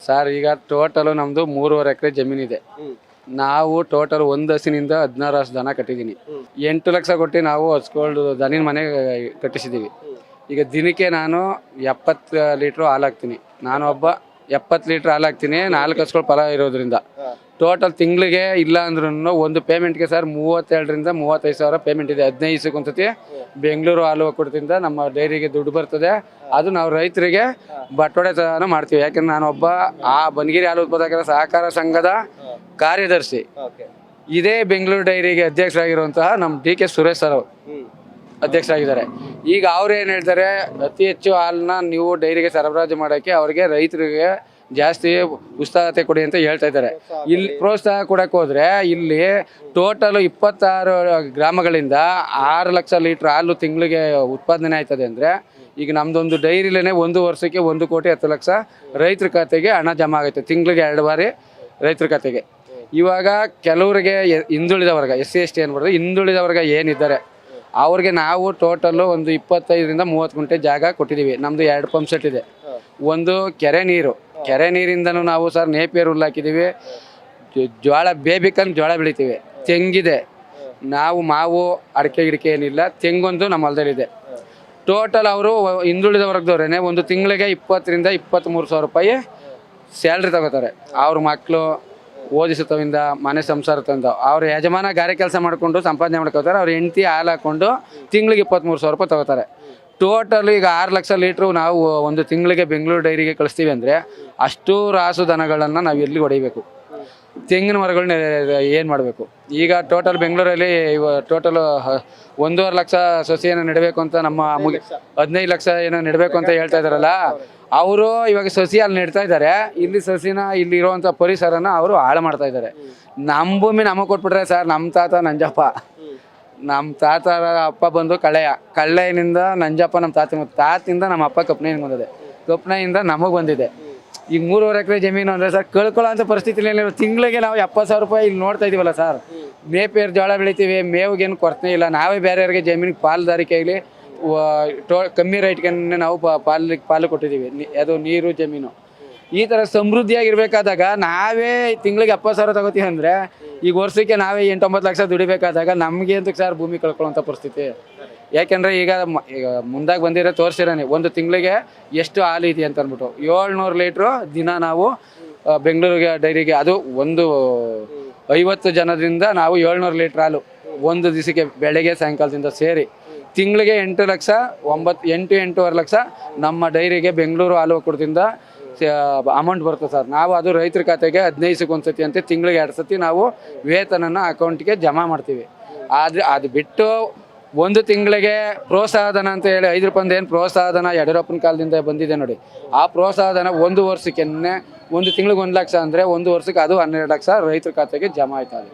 Sir ಈಗ total ನಮ್ಮದು 3.5 ಎಕರೆ ಜಮೀನಿದೆ. ನಾವು ಟೋಟಲ್ ಒಂದು ಹಸಿನಿಂದ 16 ಹಸು ದನ ಕಟ್ಟಿದ್ದೀನಿ. 8 ಲಕ್ಷ ಕೊಟ್ಟು ನಾವು ಹಸ್ಕೊಂಡು ದನಿನ ಮನೆ ಕಟ್ಟಿಸಿದ್ದೀವಿ. ಈಗ ದಿನಕ್ಕೆ ನಾನು 70 ಲೀಟ್ರು ಹಾಲು ಹಾಕ್ತೀನಿ. ನಾನು ಒಬ್ಬ 70 ಲೀಟ್ರ್ ಹಾಲು ಹಾಕ್ತೀನಿ. 4 ಹಸುಗಳು ಫಲ ಇರೋದ್ರಿಂದ ಟೋಟಲ್ ತಿಂಗಳಿಗೆ ಇಲ್ಲ ಅಂದ್ರೂ ಒಂದು ಪೇಮೆಂಟ್ಗೆ ಸರ್ 32,000 ರಿಂದ 35,000 ಪೇಮೆಂಟ್ ಇದೆ. 15 ದಿವಸಕ್ಕೆ ಒಂದ್ಸತಿ ಬೆಂಗಳೂರು ಹಾಲು ಒಕ್ಕೂಟದಿಂದ ನಮ್ಮ ಡೈರಿಗೆ ದುಡ್ಡು ಬರ್ತದೆ. ಅದು ನಾವು ರೈತರಿಗೆ ಬಟ್ಟೊಡೆತನ ಮಾಡ್ತೀವಿ. ಯಾಕಂದ್ರೆ ನಾನೊಬ್ಬ ಆ ಬನಗಿರಿ ಹಾಲು ಉತ್ಪಾದಕರ ಸಹಕಾರ ಸಂಘದ ಕಾರ್ಯದರ್ಶಿ. ಇದೇ ಬೆಂಗಳೂರು ಡೈರಿಗೆ ಅಧ್ಯಕ್ಷರಾಗಿರುವಂತಹ ನಮ್ಮ DK ಸುರೇಶ್ ಸರ್ ಅಧ್ಯಕ್ಷರಾಗಿದ್ದಾರೆ. ಈಗ ಅವ್ರು ಏನು ಹೇಳ್ತಾರೆ, ಅತಿ ಹೆಚ್ಚು ಹಾಲನ್ನ ನೀವು ಡೈರಿಗೆ ಸರಬರಾಜು ಮಾಡೋಕ್ಕೆ ಅವ್ರಿಗೆ ರೈತರಿಗೆ ಜಾಸ್ತಿ ಉತ್ಸಾಹತೆ ಕೊಡಿ ಅಂತ ಹೇಳ್ತಾ ಇದ್ದಾರೆ. ಇಲ್ಲಿ ಪ್ರೋತ್ಸಾಹ ಕೊಡಕ್ಕೆ ಹೋದರೆ ಇಲ್ಲಿ ಟೋಟಲ್ 26 ಗ್ರಾಮಗಳಿಂದ 6 ಲಕ್ಷ ಲೀಟ್ರ್ ಹಾಲು ತಿಂಗಳಿಗೆ ಉತ್ಪಾದನೆ ಆಯ್ತದೆ. ಅಂದರೆ ಈಗ ನಮ್ಮದೊಂದು ಡೈರಿಲೇ 1 ವರ್ಷಕ್ಕೆ 1,10,00,000 ರೈತರ ಖಾತೆಗೆ ಹಣ ಜಮಾ ಆಗುತ್ತೆ. ತಿಂಗಳಿಗೆ 2 ಬಾರಿ ರೈತರ ಖಾತೆಗೆ. ಇವಾಗ ಕೆಲವರಿಗೆ ಹಿಂದುಳಿದ ವರ್ಗ SC ST ಏನ್ಬಾರ್ದು, ಹಿಂದುಳಿದ ವರ್ಗ ಏನಿದ್ದಾರೆ ಅವ್ರಿಗೆ ನಾವು ಟೋಟಲ್ಲು ಒಂದು 25 ರಿಂದ 30 ಗುಂಟೆ ಜಾಗ ಕೊಟ್ಟಿದ್ದೀವಿ. ನಮ್ಮದು 2 ಪಂಪ್ ಸೆಟ್ ಇದೆ. ಒಂದು ಕೆರೆ ನೀರಿಂದನೂ ನಾವು ಸರ್ ನೇಪಿಯರ್ ಹುಲ್ಲು ಹಾಕಿದ್ದೀವಿ. ಜೋಳ ಬೇಬಿಕನ್ ಜೋಳ ಬೆಳಿತೀವಿ. ತೆಂಗಿದೆ, ನಾವು ಮಾವು ಅಡಿಕೆ ಗಿಡಕೆ ಏನಿಲ್ಲ. ತೆಂಗೊಂದು ನಮ್ಮ ಹೊಲದಲ್ಲಿದೆ. ಟೋಟಲ್ ಅವರು ಹಿಂದುಳಿದ ವರ್ಗದವ್ರೇ ಒಂದು ತಿಂಗಳಿಗೆ 20 ರಿಂದ 23,000 ರೂಪಾಯಿ ಸ್ಯಾಲ್ರಿ ತಗೋತಾರೆ. ಅವ್ರ ಮಕ್ಕಳು ಓದಿಸುತ್ತವಿಂದ ಮನೆ ಸಂಸಾರ ತಂದು ಅವ್ರ ಯಜಮಾನ ಗಾರೆ ಕೆಲಸ ಮಾಡಿಕೊಂಡು ಸಂಪಾದನೆ ಮಾಡ್ಕೋತಾರೆ. ಅವ್ರ ಹೆಂಡತಿ ಹಾಲು ಹಾಕ್ಕೊಂಡು ತಿಂಗಳಿಗೆ 23,000 ರೂಪಾಯಿ ತಗೋತಾರೆ. ಟೋಟಲ್ ಈಗ 6 ಲಕ್ಷ ಲೀಟ್ರು ನಾವು ಒಂದು ತಿಂಗಳಿಗೆ ಬೆಂಗಳೂರು ಡೈರಿಗೆ ಕಳಿಸ್ತೀವಿ ಅಂದರೆ ಅಷ್ಟು ರಾಸು ದನಗಳನ್ನು ನಾವು ಎಲ್ಲಿ ಹೊಡಿಬೇಕು? ತೆಂಗಿನ ಮರಗಳನ್ನ ಏನು ಮಾಡಬೇಕು? ಈಗ ಟೋಟಲ್ ಬೆಂಗಳೂರಲ್ಲಿ ಟೋಟಲ್ 1.5 ಲಕ್ಷ ಸಸಿಯನ್ನು ನೆಡಬೇಕು ಅಂತ ನಮ್ಮ 15 ಲಕ್ಷ ಏನೋ ನೆಡಬೇಕು ಅಂತ ಹೇಳ್ತಾ ಇದ್ದಾರಲ್ಲ, ಅವರು ಇವಾಗ ಸಸಿ ಅಲ್ಲಿ ನೆಡ್ತಾ ಇದ್ದಾರೆ. ಇಲ್ಲಿ ಸಸಿನ ಇಲ್ಲಿ ಇರುವಂಥ ಪರಿಸರನ ಅವರು ಹಾಳು ಮಾಡ್ತಾ ಇದ್ದಾರೆ. ನಮ್ಮ ಭೂಮಿ ನಮಗೆ ಕೊಟ್ಬಿಟ್ರೆ ಸರ್, ನಮ್ಮ ತಾತ ನಂಜಪ್ಪ, ನಮ್ಮ ತಾತರ ಅಪ್ಪ ಬಂದು ಕಳ್ಳೆಯಿಂದ ನಂಜಪ್ಪ, ನಮ್ಮ ತಾತಿಂದ ನಮ್ಮ ಅಪ್ಪ ಕಪ್ನೆಯಿಂದ ಬಂದಿದೆ. ಕಪ್ನೆಯಿಂದ ನಮಗೆ ಬಂದಿದೆ. ಈಗ 3.5 ಎಕರೆ ಜಮೀನು ಅಂದರೆ ಸರ್ ಕಳ್ಕೊಳ್ಳೋ ಅಂಥ ಪರಿಸ್ಥಿತಿಯಲ್ಲಿ ತಿಂಗಳಿಗೆ ನಾವು 70,000 ರೂಪಾಯಿ ಇಲ್ಲಿ ನೋಡ್ತಾ ಇದೀವಲ್ಲ ಸರ್. ಮೇಪೇರು ಜೋಳ ಬೆಳಿತೀವಿ, ಮೇವಿಗೇನು ಕೊರತೆ ಇಲ್ಲ. ನಾವೇ ಬೇರೆಯವ್ರಿಗೆ ಜಮೀನಿಗೆ ಪಾಲುದಾರಿಕೆಯಲ್ಲಿ ಕಮ್ಮಿ ರೇಟ್ಗೆ ನಾವು ಪಾಲು ಕೊಟ್ಟಿದ್ದೀವಿ. ಅದು ನೀರು ಜಮೀನು ಈ ಥರ ಸಮೃದ್ಧಿಯಾಗಿರ್ಬೇಕಾದಾಗ ನಾವೇ ತಿಂಗಳಿಗೆ 70,000 ತಗೋತೀವಿ ಅಂದರೆ ಈಗ ವರ್ಷಕ್ಕೆ ನಾವೇ 8-9 ಲಕ್ಷ ದುಡಿಬೇಕಾದಾಗ ನಮಗೆ ಅಂತ ಸರ್ ಭೂಮಿ ಕಳ್ಕೊಳ್ಳೋಂಥ ಪರಿಸ್ಥಿತಿ. ಯಾಕೆಂದರೆ ಈಗ ಮುಂದಾಗಿ ಬಂದಿರೋ ತೋರಿಸಿರೋನೆ ಒಂದು ತಿಂಗಳಿಗೆ ಎಷ್ಟು ಹಾಲು ಇದೆ ಅಂತ ಅಂದ್ಬಿಟ್ಟು 700 ಲೀಟ್ರು ದಿನ ನಾವು ಬೆಂಗಳೂರಿಗೆ ಡೈರಿಗೆ, ಅದು ಒಂದು 50 ಜನದಿಂದ ನಾವು 700 ಲೀಟ್ರ್ ಹಾಲು ಒಂದು ದಿವಸಕ್ಕೆ ಬೆಳಗ್ಗೆ ಸಾಯಂಕಾಲದಿಂದ ಸೇರಿ ತಿಂಗಳಿಗೆ 8-8.5 ಲಕ್ಷ ನಮ್ಮ ಡೈರಿಗೆ ಬೆಂಗಳೂರು ಹಾಲು ಒಕ್ಕೂಟದಿಂದ ಅಮೌಂಟ್ ಬರುತ್ತೆ ಸರ್. ನಾವು ಅದು ರೈತರ ಖಾತೆಗೆ 15 ದಿವಸಕ್ಕೆ ಒಂದ್ಸತಿ ಅಂತ ತಿಂಗಳಿಗೆ 2 ಸತಿ ನಾವು ವೇತನನ ಅಕೌಂಟ್ಗೆ ಜಮಾ ಮಾಡ್ತೀವಿ. ಆದರೆ ಅದು ಬಿಟ್ಟು ಒಂದು ತಿಂಗಳಿಗೆ ಪ್ರೋತ್ಸಾಹಧನ ಅಂತ ಹೇಳಿ 5 ರೂಪಾಯಿ ಏನು ಪ್ರೋತ್ಸಾಹಧನ ಯಡಿಯೂರಪ್ಪನ ಕಾಲದಿಂದ ಬಂದಿದೆ ನೋಡಿ. ಆ ಪ್ರೋತ್ಸಾಹಧನ ಒಂದು ವರ್ಷಕ್ಕೆ ಒಂದು ತಿಂಗಳಿಗೆ 1 ಲಕ್ಷ ಅಂದರೆ ಒಂದು ವರ್ಷಕ್ಕೆ ಅದು 12 ಲಕ್ಷ ರೈತರ ಖಾತೆಗೆ ಜಮಾ ಆಯ್ತದೆ.